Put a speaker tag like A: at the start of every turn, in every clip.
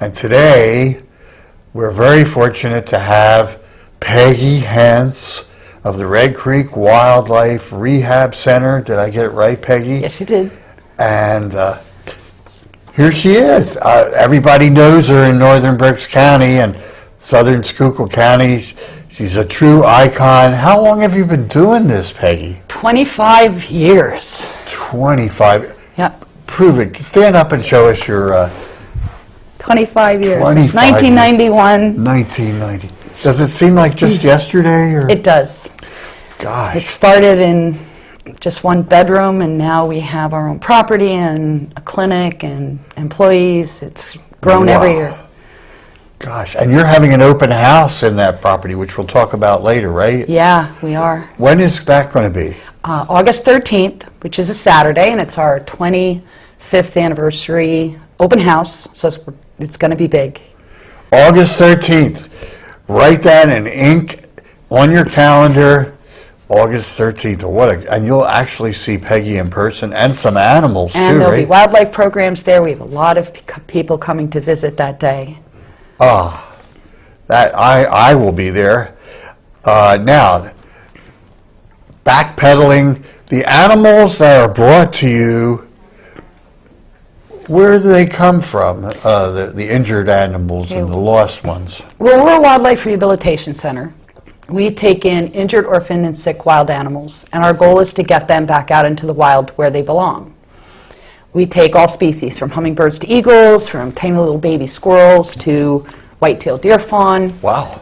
A: And today, we're very fortunate to have Peggy Hentz of the Red Creek Wildlife Rehab Center. Did I get it right, Peggy?
B: Yes, you did.
A: And here she is. Everybody knows her in northern Berks County and southern Schuylkill County. She's a true icon. How long have you been doing this, Peggy?
B: 25 years.
A: 25.
B: Yep.
A: Prove it. Stand up and show us your...
B: 25 years.
A: 25
B: It's 1991.
A: 1990. Does it seem like just yesterday? Or?
B: It does.
A: Gosh.
B: It started in just one bedroom, and now we have our own property and a clinic and employees. It's grown every year.
A: Gosh, and you're having an open house in that property, which we'll talk about later, right?
B: Yeah, we are.
A: When is that going to be?
B: August 13th, which is a Saturday, and it's our 25th anniversary open house, so it's going to be big.
A: August 13th. Write that in ink on your calendar. August 13th. And you'll actually see Peggy in person and some animals,
B: and
A: too,
B: there'll
A: right?
B: be wildlife programs there. We have a lot of people coming to visit that day.
A: That I will be there. Now, backpedaling, the animals that are brought to you, where do they come from? The injured animals and the lost ones.
B: Well, we're a wildlife rehabilitation center. We take in injured, orphaned, and sick wild animals, and our goal is to get them back out into the wild where they belong. We take all species, from hummingbirds to eagles, from tiny little baby squirrels to white-tailed deer fawn,
A: Wow.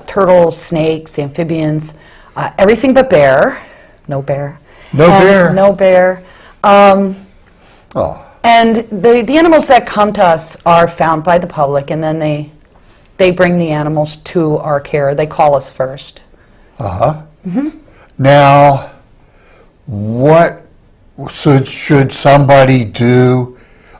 B: Turtles, snakes, amphibians, everything but bear. No bear.
A: No bear?
B: No bear.
A: Oh.
B: And the animals that come to us are found by the public, and then they bring the animals to our care. They call us first.
A: Uh-huh. Mm-hmm. Now, what should somebody do?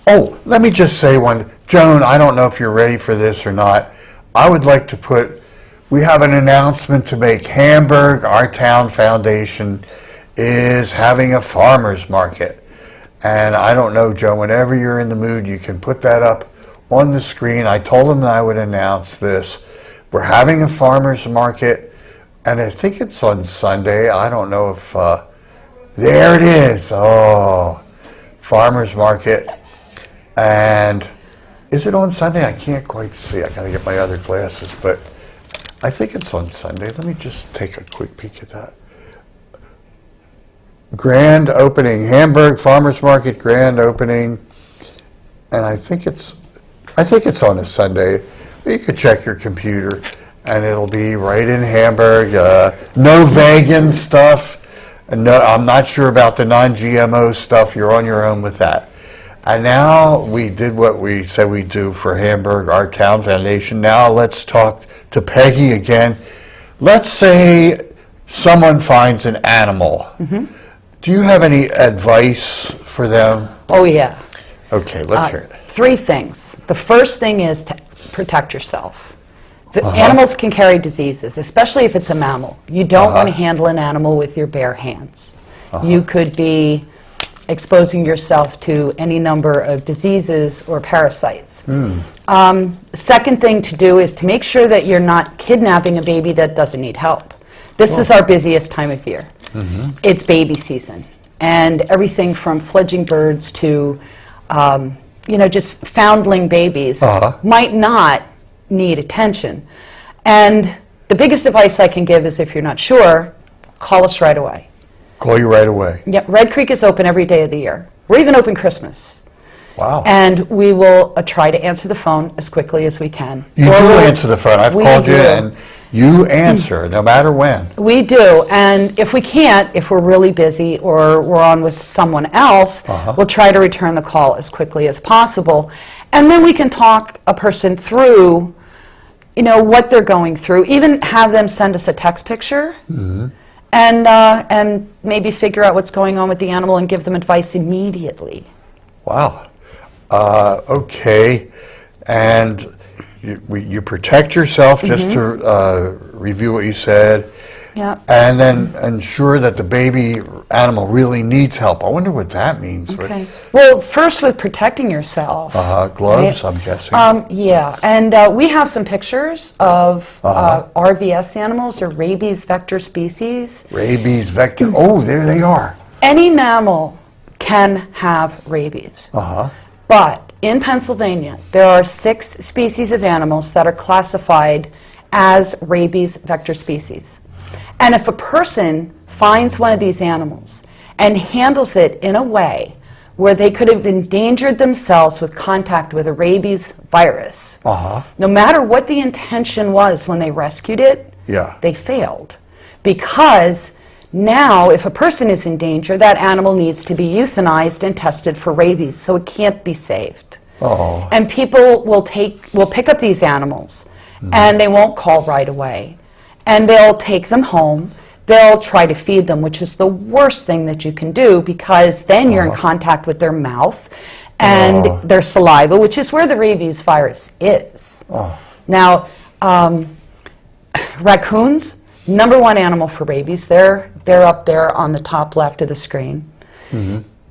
A: Oh, let me just say one. Joan, I don't know if you're ready for this or not. I would like to we have an announcement to make. Hamburg, our town foundation, is having a farmer's market. And I don't know, Joe, whenever you're in the mood, you can put that up on the screen. I told them that I would announce this. We're having a farmer's market, and I think it's on Sunday. I don't know if, there it is. Oh, farmer's market. And is it on Sunday? I can't quite see. I got to get my other glasses, but I think it's on Sunday. Let me just take a quick peek at that. Grand opening, Hamburg Farmers Market grand opening, and I think it's on a Sunday. You could check your computer, and it'll be right in Hamburg. No vegan stuff, and no, I'm not sure about the non-GMO stuff. You're on your own with that. And now we did what we said we'd do for Hamburg, our town foundation. Now let's talk to Peggy again. Let's say someone finds an animal. Mm-hmm. Do you have any advice for them?
B: Oh, yeah.
A: Okay, let's hear it.
B: 3 things. The first thing is to protect yourself. The animals can carry diseases, especially if it's a mammal. You don't want to handle an animal with your bare hands. You could be exposing yourself to any number of diseases or parasites. The second thing to do is to make sure that you're not kidnapping a baby that doesn't need help. This is our busiest time of year. Mm-hmm. It's baby season, and everything from fledgling birds to, just foundling babies might not need attention. And the biggest advice I can give is, if you're not sure, call us right away.
A: Call you right away.
B: Yeah, Red Creek is open every day of the year. We're even open Christmas.
A: Wow.
B: And we will try to answer the phone as quickly as we can.
A: You do answer the phone. I've called you, and you answer no matter when.
B: We do, and if we can't, if we're really busy or we're on with someone else, we'll try to return the call as quickly as possible. And then we can talk a person through, what they're going through, even have them send us a text picture, and maybe figure out what's going on with the animal and give them advice immediately.
A: Wow. Okay. And you protect yourself, just to review what you said.
B: Yeah.
A: and then ensure that the baby animal really needs help. I wonder what that means.
B: Okay. Well, first with protecting yourself.
A: Gloves,
B: right?
A: I'm guessing.
B: Yeah, and we have some pictures of RVS animals, or rabies vector species.
A: Rabies vector. Oh, there they are.
B: Any mammal can have rabies. But in Pennsylvania, there are 6 species of animals that are classified as rabies vector species. And if a person finds one of these animals and handles it in a way where they could have endangered themselves with contact with a rabies virus, no matter what the intention was when they rescued it, they failed. Because now, if a person is in danger, that animal needs to be euthanized and tested for rabies, so it can't be saved. And people will pick up these animals, and they won't call right away. And they'll take them home. They'll try to feed them, which is the worst thing that you can do, because then you're in contact with their mouth and their saliva, which is where the rabies virus is. Now, raccoons, #1 animal for rabies. They're up there on the top left of the screen.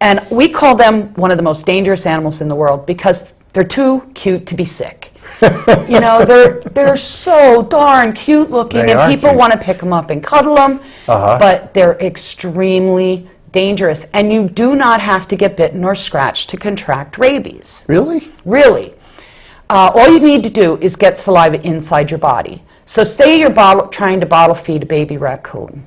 B: And we call them one of the most dangerous animals in the world because they're too cute to be sick. You know, they're so darn cute looking,
A: They
B: and
A: are
B: people
A: cute.
B: want to pick them up and cuddle them, but they're extremely dangerous. And you do not have to get bitten or scratched to contract rabies.
A: Really?
B: Really. All you need to do is get saliva inside your body. So say you're trying to bottle feed a baby raccoon,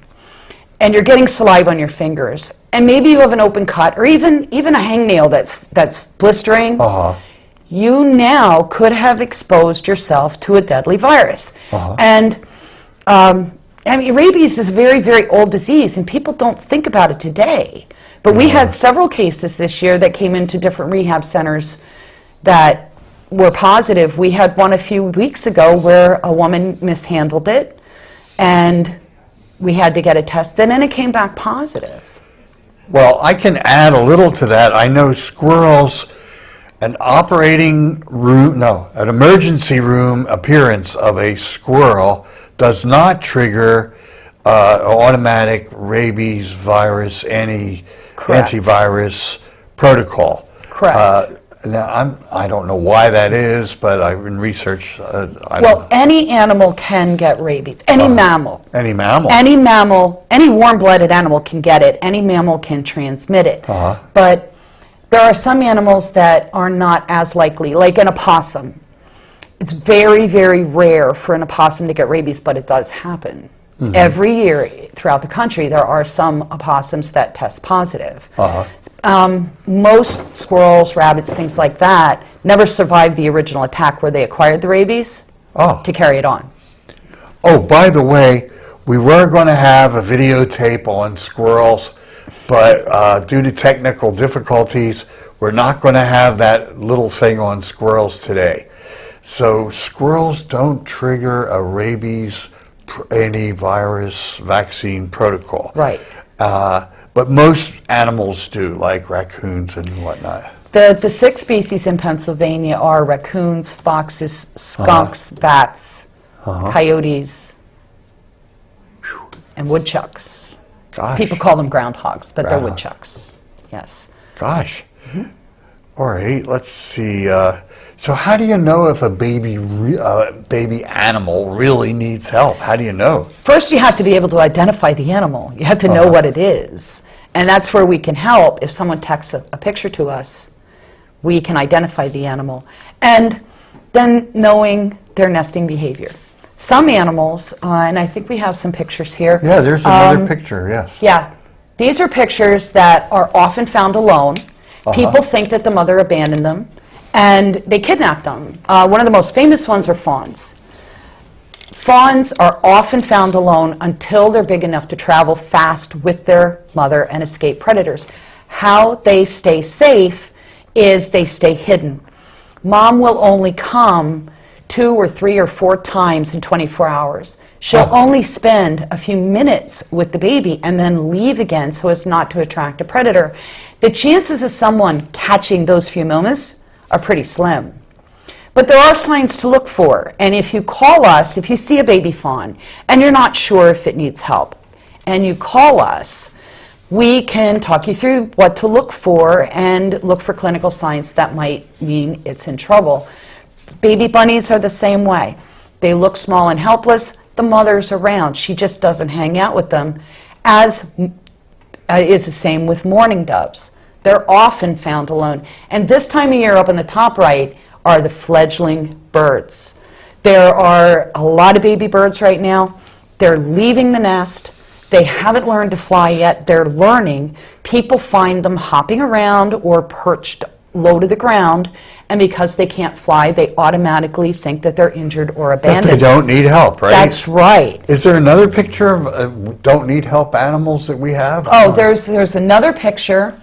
B: and you're getting saliva on your fingers, and maybe you have an open cut, or even a hangnail that's blistering. You now could have exposed yourself to a deadly virus. And I mean, rabies is a very, very old disease, and people don't think about it today. But we had several cases this year that came into different rehab centers that were positive. We had one a few weeks ago where a woman mishandled it, and we had to get it tested, and it came back positive.
A: Well, I can add a little to that. I know squirrels, an emergency room appearance of a squirrel does not trigger automatic rabies virus antivirus protocol.
B: Correct.
A: Now, I don't know why that is, but I've been research.
B: Well, any animal can get rabies. Any mammal.
A: Any mammal.
B: Any mammal, any warm-blooded animal can get it. Any mammal can transmit it. But there are some animals that are not as likely, like an opossum. It's very, very rare for an opossum to get rabies, but it does happen. Every year throughout the country, there are some opossums that test positive. Most squirrels, rabbits, things like that, never survived the original attack where they acquired the rabies to carry it on.
A: Oh, by the way, we were going to have a videotape on squirrels, but due to technical difficulties, we're not going to have that little thing on squirrels today. So squirrels don't trigger a rabies antivirus vaccine protocol.
B: Right.
A: But most animals do, like raccoons and whatnot.
B: The 6 species in Pennsylvania are raccoons, foxes, skunks, bats, coyotes, and woodchucks.
A: Gosh.
B: People call them groundhogs, but they're woodchucks. Yes.
A: Gosh. All right, let's see. So how do you know if a baby animal really needs help? How do you know?
B: First, you have to be able to identify the animal. You have to know what it is. And that's where we can help. If someone texts a picture to us, we can identify the animal. And then knowing their nesting behavior. Some animals, and I think we have some pictures here.
A: Yeah, there's another picture, yes.
B: Yeah. These are pictures that are often found alone. People think that the mother abandoned them, and they kidnapped them. One of the most famous ones are fawns. Fawns are often found alone until they're big enough to travel fast with their mother and escape predators. How they stay safe is they stay hidden. Mom will only come 2 or 3 or 4 times in 24 hours. She'll only spend a few minutes with the baby and then leave again so as not to attract a predator. The chances of someone catching those few moments are pretty slim. But there are signs to look for, and if you call us, if you see a baby fawn and you're not sure if it needs help, and you call us, we can talk you through what to look for and look for clinical signs that might mean it's in trouble. Baby bunnies are the same way. They look small and helpless. The mother's around. She just doesn't hang out with them, as is the same with mourning doves. They're often found alone. And this time of year, up in the top right, are the fledgling birds. There are a lot of baby birds right now. They're leaving the nest. They haven't learned to fly yet. They're learning. People find them hopping around or perched low to the ground, and because they can't fly, they automatically think that they're injured or abandoned.
A: That they don't need help, right?
B: That's right.
A: Is there another picture of don't need help animals that we have?
B: Oh, there's another picture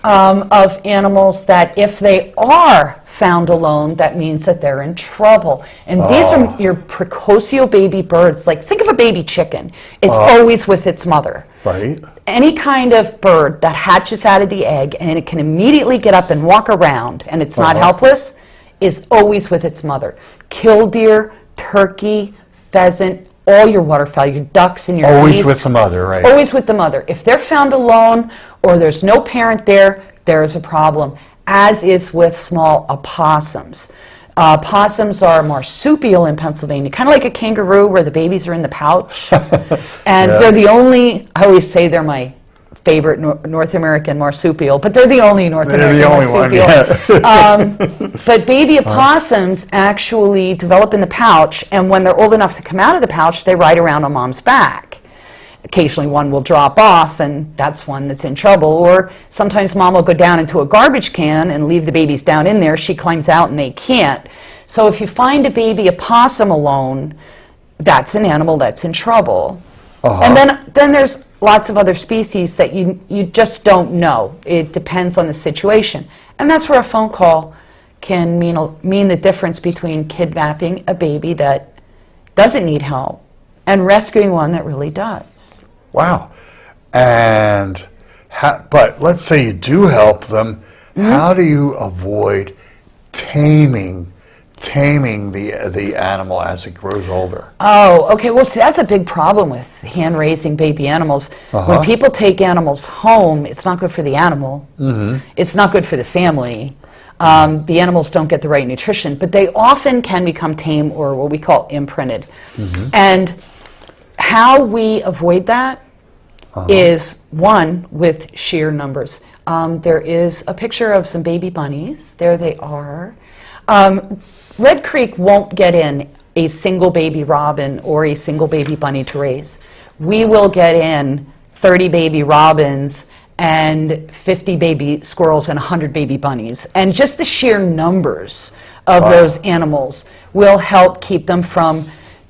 B: of animals that if they are found alone, that means that they're in trouble. And these are your precocial baby birds. Like, think of a baby chicken. It's always with its mother.
A: Right.
B: Any kind of bird that hatches out of the egg and it can immediately get up and walk around and it's not helpless is always with its mother. Killdeer, turkey, pheasant, all your waterfowl, your ducks and your
A: Always
B: geese.
A: with the mother, right?
B: Always with the mother. If they're found alone or there's no parent there, there's a problem, as is with small opossums. Possums are marsupial in Pennsylvania, kind of like a kangaroo where the babies are in the pouch. And they're the only, I always say they're my favorite North American marsupial, but they're the only North American marsupial. But baby opossums actually develop in the pouch, and when they're old enough to come out of the pouch, they ride around on mom's back. Occasionally one will drop off, and that's one that's in trouble. Or sometimes mom will go down into a garbage can and leave the babies down in there. She climbs out and they can't. So if you find a baby opossum alone, that's an animal that's in trouble. And then there's lots of other species that you just don't know. It depends on the situation. And that's where a phone call can mean the difference between kidnapping a baby that doesn't need help and rescuing one that really does.
A: Wow. And but let's say you do help them. How do you avoid taming the animal as it grows older?
B: Oh, okay. Well, see, that's a big problem with hand-raising baby animals. When people take animals home, it's not good for the animal. It's not good for the family. The animals don't get the right nutrition, but they often can become tame or what we call imprinted. And how we avoid that is, one, with sheer numbers. There is a picture of some baby bunnies. There they are. Red Creek won't get in a single baby robin or a single baby bunny to raise. We will get in 30 baby robins and 50 baby squirrels and 100 baby bunnies. And just the sheer numbers of those animals will help keep them from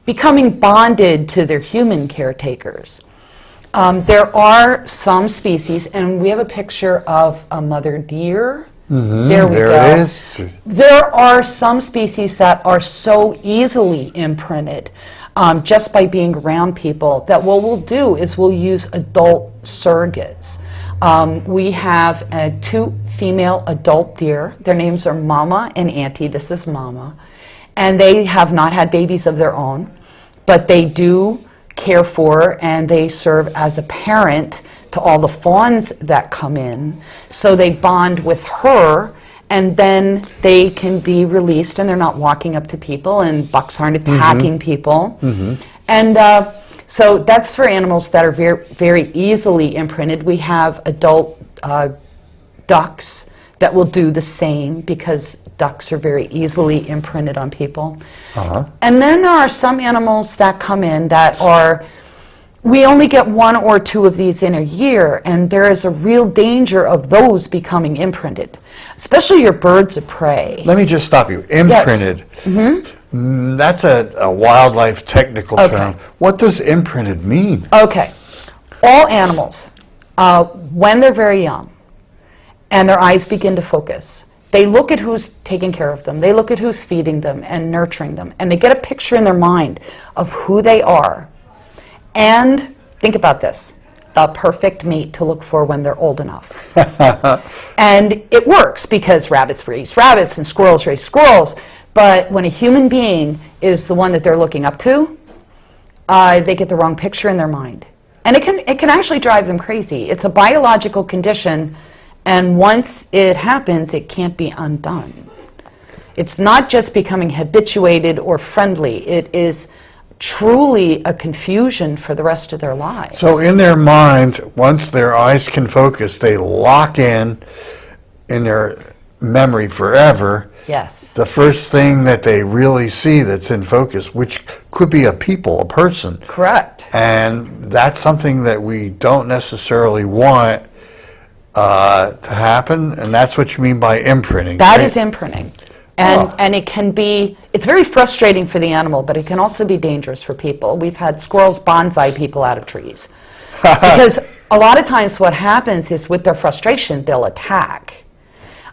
B: becoming bonded to their human caretakers. There are some species, and we have a picture of a mother deer. There we go.
A: There it is.
B: There are some species that are so easily imprinted just by being around people that what we'll do is we'll use adult surrogates. We have 2 female adult deer. Their names are Mama and Auntie. This is Mama. And they have not had babies of their own, but they do care for and they serve as a parent to all the fawns that come in. So they bond with her, and then they can be released and they're not walking up to people and bucks aren't attacking people. And so that's for animals that are very, very easily imprinted. We have adult ducks that will do the same because ducks are very easily imprinted on people. And then there are some animals that come in that are, we only get 1 or 2 of these in a year, and there is a real danger of those becoming imprinted, especially your birds of prey.
A: Let me just stop you. Imprinted.
B: Yes.
A: That's a wildlife technical term. What does imprinted mean?
B: Okay. All animals, when they're very young and their eyes begin to focus, they look at who's taking care of them. They look at who's feeding them and nurturing them. And they get a picture in their mind of who they are. And think about this, the perfect mate to look for when they're old enough. And it works because rabbits raise rabbits and squirrels raise squirrels. But when a human being is the one that they're looking up to, they get the wrong picture in their mind. And it can actually drive them crazy. It's a biological condition, and once it happens, it can't be undone. It's not just becoming habituated or friendly. It is truly a confusion for the rest of their lives.
A: So in their mind, once their eyes can focus, they lock in their memory forever.
B: Yes.
A: The first thing that they really see that's in focus, which could be a person.
B: Correct.
A: And that's something that we don't necessarily want to happen, and that's what you mean by imprinting.
B: That
A: right?
B: is imprinting. And it can be, it's very frustrating for the animal, but it can also be dangerous for people. We've had squirrels bonsai people out of trees. Because a lot of times what happens is with their frustration, they'll attack.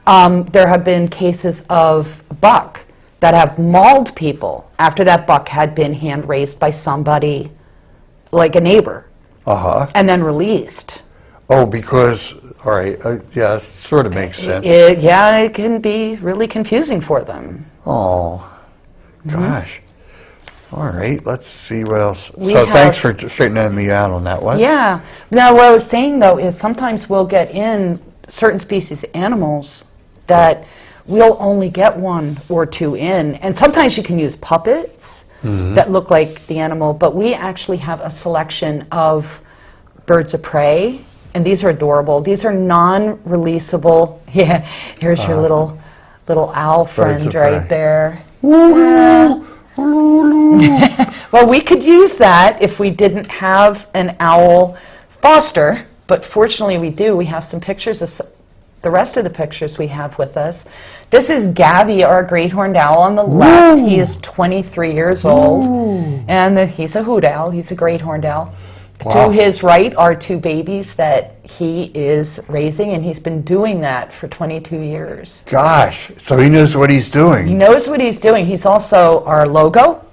B: There have been cases of buck that have mauled people after that buck had been hand raised by somebody, like a neighbor, and then released.
A: Oh, because, all right, yeah, it sort of makes sense.
B: Yeah, it can be really confusing for them.
A: Oh, gosh. All right, let's see what else. Thanks for straightening me out on that one.
B: Yeah. Now, what I was saying, though, is sometimes we'll get in certain species of animals that we'll only get 1 or 2 in. And sometimes you can use puppets that look like the animal, but we actually have a selection of birds of prey. And these are adorable. These are non-releasable. Yeah, here's your little owl friend right there. Yeah. Well, we could use that if we didn't have an owl foster, but fortunately we do. We have some pictures of the rest of the pictures we have with us. This is Gabby, our great horned owl on the left. He is 23 years old, and he's a hoot owl. He's a great horned owl.
A: Wow.
B: To his right are 2 babies that he is raising, and he's been doing that for 22 years.
A: Gosh, so he knows what he's doing.
B: He knows what he's doing. He's also our logo,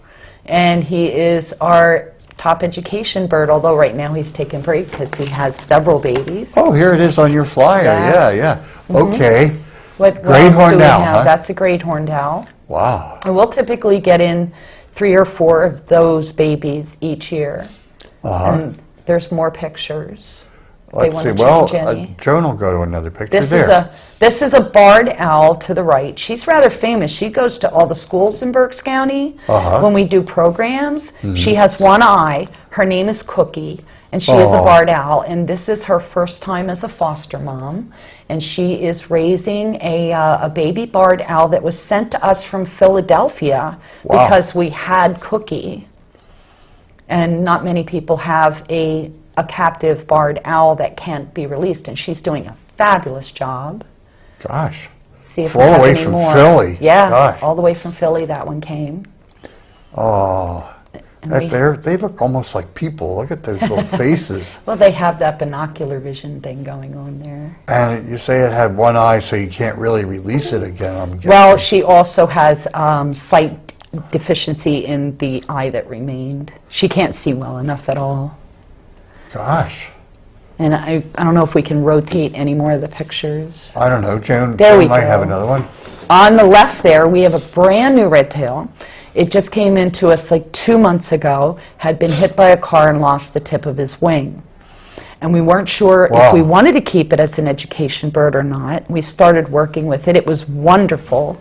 B: and he is our top education bird, although right now he's taking a break because he has several babies.
A: Oh, here it is on your flyer. Yeah. Okay.
B: What
A: Great
B: else
A: horned
B: do we
A: owl,
B: have?
A: huh?
B: That's a great horned owl.
A: Wow.
B: And we'll typically get in 3 or 4 of those babies each year. And there's more pictures.
A: Let's see. Well, Joan will go to another picture there.
B: This is a barred owl to the right. She's rather famous. She goes to all the schools in Berks County when we do programs. She has 1 eye. Her name is Cookie, and she is a barred owl. And this is her first time as a foster mom. And she is raising a baby barred owl that was sent to us from Philadelphia because we had Cookie. And not many people have a captive barred owl that can't be released, and she's doing a fabulous job.
A: Gosh.
B: See if
A: all the way from Philly.
B: Yeah,
A: gosh.
B: All the way from Philly that one came.
A: Oh, they look almost like people. Look at those little faces.
B: Well, they have that binocular vision thing going on there.
A: And you say it had 1 eye, so you can't really release it again, I'm guessing.
B: Well, she also has sight deficiency in the eye that remained. She can't see well enough at all.
A: Gosh.
B: And I don't know if we can rotate any more of the pictures.
A: I don't know. Joan might have another one.
B: On the left there, we have a brand new red tail. It just came into us like 2 months ago, had been hit by a car and lost the tip of his wing. And we weren't sure if we wanted to keep it as an education bird or not. We started working with it. It was wonderful.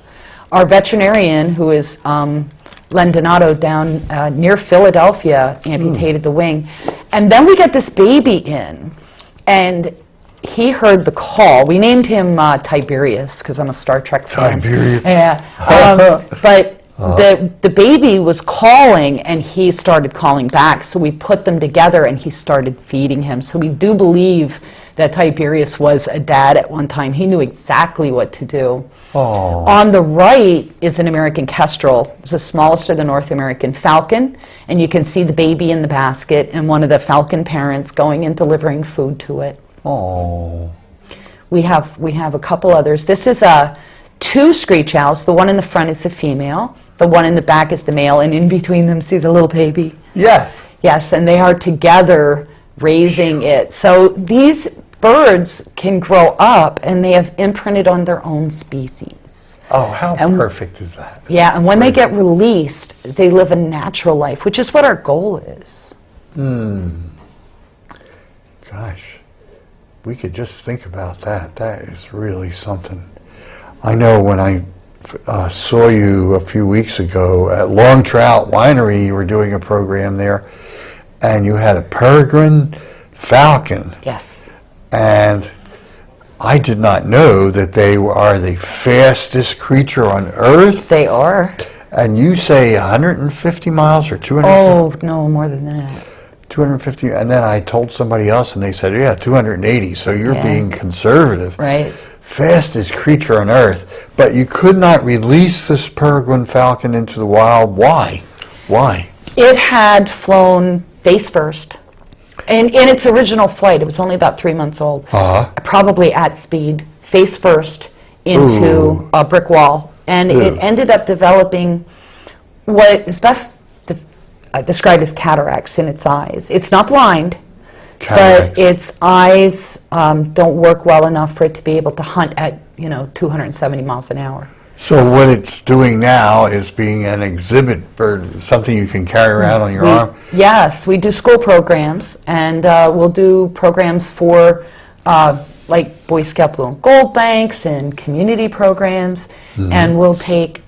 B: Our veterinarian, who is Len Donato down near Philadelphia, amputated the wing. And then we got this baby in, and he heard the call. We named him Tiberius, because I'm a Star Trek fan.
A: Tiberius.
B: Yeah. But the baby was calling, and he started calling back. So we put them together, and he started feeding him. So we do believe that Tiberius was a dad at one time. He knew exactly what to do.
A: Oh.
B: On the right is an American kestrel. It's the smallest of the North American falcon, and you can see the baby in the basket and one of the falcon parents going and delivering food to it.
A: Oh.
B: We have a couple others. This is 2 screech owls. The one in the front is the female. The one in the back is the male, and in between them, see the little baby?
A: Yes.
B: Yes, and they are together raising it. So these birds can grow up, and they have imprinted on their own species.
A: Oh, how perfect is that?
B: Yeah, and when they get released, they live a natural life, which is what our goal is.
A: Gosh, we could just think about that. That is really something. I know when I saw you a few weeks ago at Long Trout Winery, you were doing a program there, and you had a peregrine falcon.
B: Yes.
A: And I did not know that they are the fastest creature on Earth.
B: They are.
A: And you say 150 miles or 250?
B: Oh, no, more than that.
A: 250, and then I told somebody else, and they said, yeah, 280, so you're
B: Yeah.
A: being conservative.
B: Right.
A: Fastest creature on Earth, but you could not release this peregrine falcon into the wild. Why? Why?
B: It had flown face first. In its original flight, it was only about 3 months old, probably at speed, face first into a brick wall. And it ended up developing what is best described as cataracts in its eyes. It's not blind, but its eyes don't work well enough for it to be able to hunt at 270 miles an hour.
A: So what it's doing now is being an exhibit bird, something you can carry around on your arm?
B: Yes, we do school programs, and we'll do programs for like Boy Scout Blue and Gold Banks and community programs, and we'll take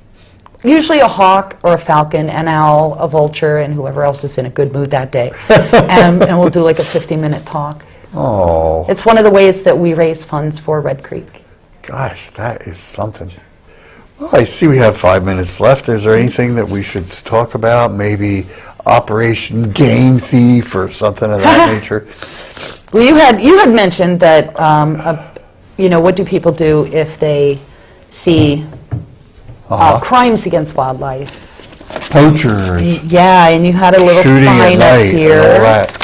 B: usually a hawk or a falcon, an owl, a vulture, and whoever else is in a good mood that day, and we'll do like a 50-minute talk.
A: Oh.
B: It's one of the ways that we raise funds for Red Creek.
A: Gosh, that is something. Well, I see we have 5 minutes left. Is there anything that we should talk about? Maybe Operation Game Thief or something of that nature?
B: Well, you had mentioned that, what do people do if they see crimes against wildlife?
A: Poachers.
B: Yeah, and you had a little
A: Shooting
B: sign
A: at
B: up
A: night
B: here.
A: and all that.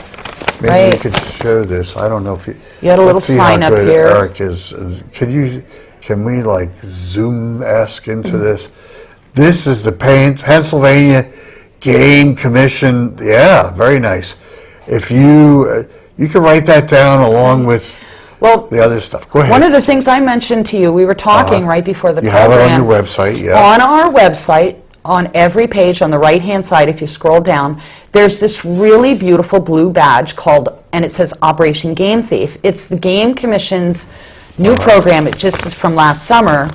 A: Maybe
B: Right.
A: we could show this. I don't know if you...
B: You had a little
A: let's see
B: sign
A: how
B: up
A: good
B: here.
A: Eric is. Can we like zoom-esque into this? This is the Pennsylvania Game Commission. Yeah, very nice. If you can write that down along with the other stuff. Go ahead.
B: One of the things I mentioned to you, we were talking right before the
A: you
B: program.
A: have it on your website, yeah.
B: On our website, on every page on the right-hand side, if you scroll down, there's this really beautiful blue badge called, and it says Operation Game Thief. It's the Game Commission's new program. It just is from last summer,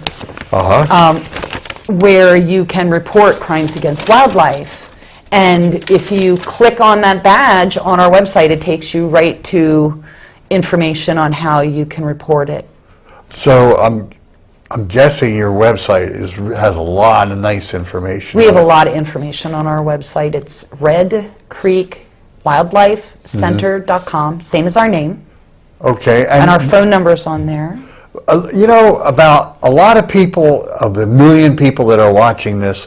B: where you can report crimes against wildlife. And if you click on that badge on our website, it takes you right to information on how you can report it.
A: So I'm guessing your website has a lot of nice information.
B: We have a lot of information on our website. It's redcreekwildlifecenter.com, same as our name.
A: Okay.
B: And our phone number's on there.
A: About a lot of people, of the million people that are watching this,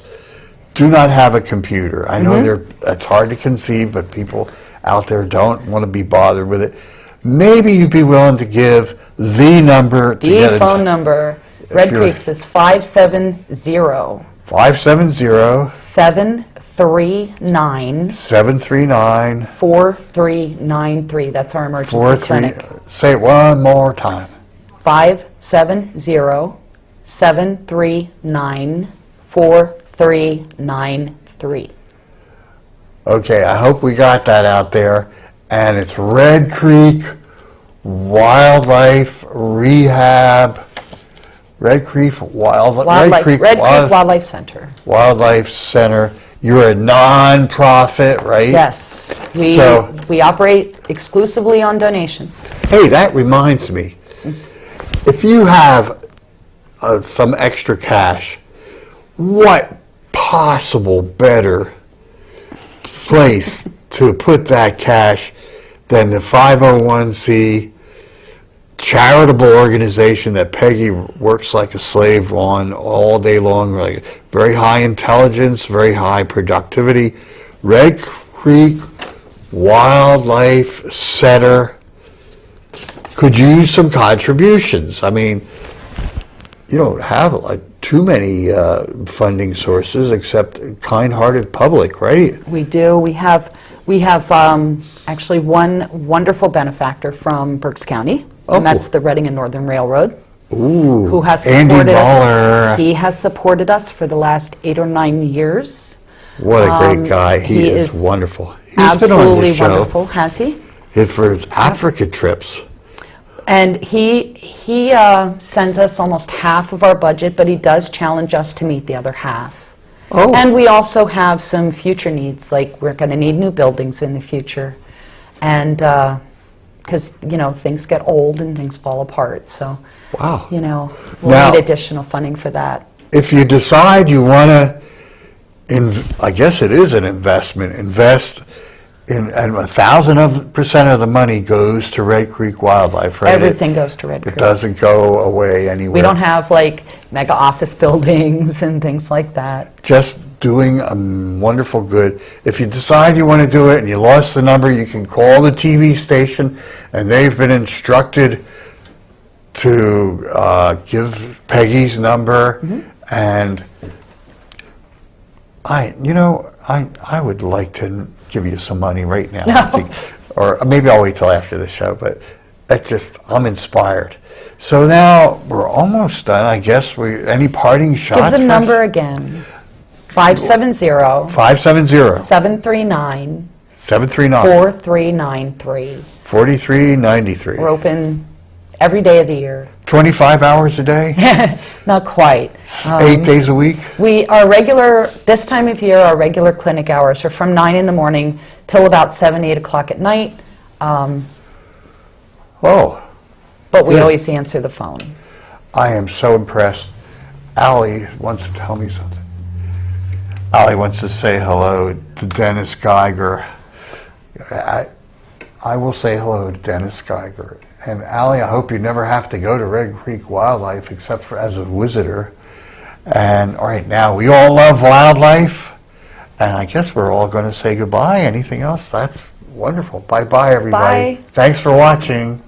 A: do not have a computer. I know it's hard to conceive, but people out there don't want to be bothered with it. Maybe you'd be willing to give the number to get
B: The phone number, Red Creek's is 570
A: 570
B: 739
A: 739
B: 4393. That's our emergency clinic.
A: Say it one more time.
B: 570 739 4393.
A: Okay, I hope we got that out there. And it's Red Creek Wildlife Rehab. Red Creek
B: Wildlife Center.
A: Wildlife Center. You're a non-profit, right?
B: Yes. We operate exclusively on donations.
A: Hey, that reminds me. If you have some extra cash, what possible better place to put that cash than the 501c charitable organization that Peggy works like a slave on all day long, like very high intelligence, very high productivity. Red Creek Wildlife Center could use some contributions. I mean, you don't have like too many funding sources except kind-hearted public, right?
B: We do. We have actually one wonderful benefactor from Berks County, and that's the Reading and Northern Railroad.
A: Ooh,
B: who has
A: Andy
B: supported
A: Muller.
B: us. He has supported us for the last 8 or 9 years.
A: What a great guy. He is wonderful. He's
B: Absolutely
A: been on this show
B: wonderful, has he?
A: for his Africa trips.
B: And he sends us almost half of our budget, but he does challenge us to meet the other half.
A: Oh.
B: And we also have some future needs, like we're going to need new buildings in the future. And because, you know, things get old and things fall apart. So,
A: Wow.
B: you know, we'll
A: Now,
B: need additional funding for that.
A: if you decide you want to, I guess it is an investment, invest in, and 1,000% of the money goes to Red Creek Wildlife, right?
B: Everything goes to Red Creek.
A: It doesn't go away anywhere.
B: We don't have like mega office buildings and things like that.
A: Just doing a wonderful good. If you decide you want to do it and you lost the number, you can call the TV station, and they've been instructed to give Peggy's number. And I would like to give you some money right now.
B: No.
A: I think, or maybe I'll wait till after the show, but I'm inspired. So now we're almost done. I guess any parting shots?
B: Give the number again. 570
A: 570
B: 739
A: 739
B: 4393.
A: 4393.
B: We're open every day of the year.
A: 25 hours a day?
B: Not quite.
A: 8 days a week?
B: Our regular, this time of year, our regular clinic hours are from 9 in the morning till about 7, 8 o'clock at night.
A: Oh,
B: But we
A: Good.
B: always answer the phone.
A: I am so impressed. Allie wants to tell me something. Allie wants to say hello to Dennis Geiger. I will say hello to Dennis Geiger. And Allie, I hope you never have to go to Red Creek Wildlife except for as a visitor. And right now, we all love wildlife. And I guess we're all going to say goodbye. Anything else? That's wonderful. Bye-bye, everybody.
B: Bye.
A: Thanks for watching.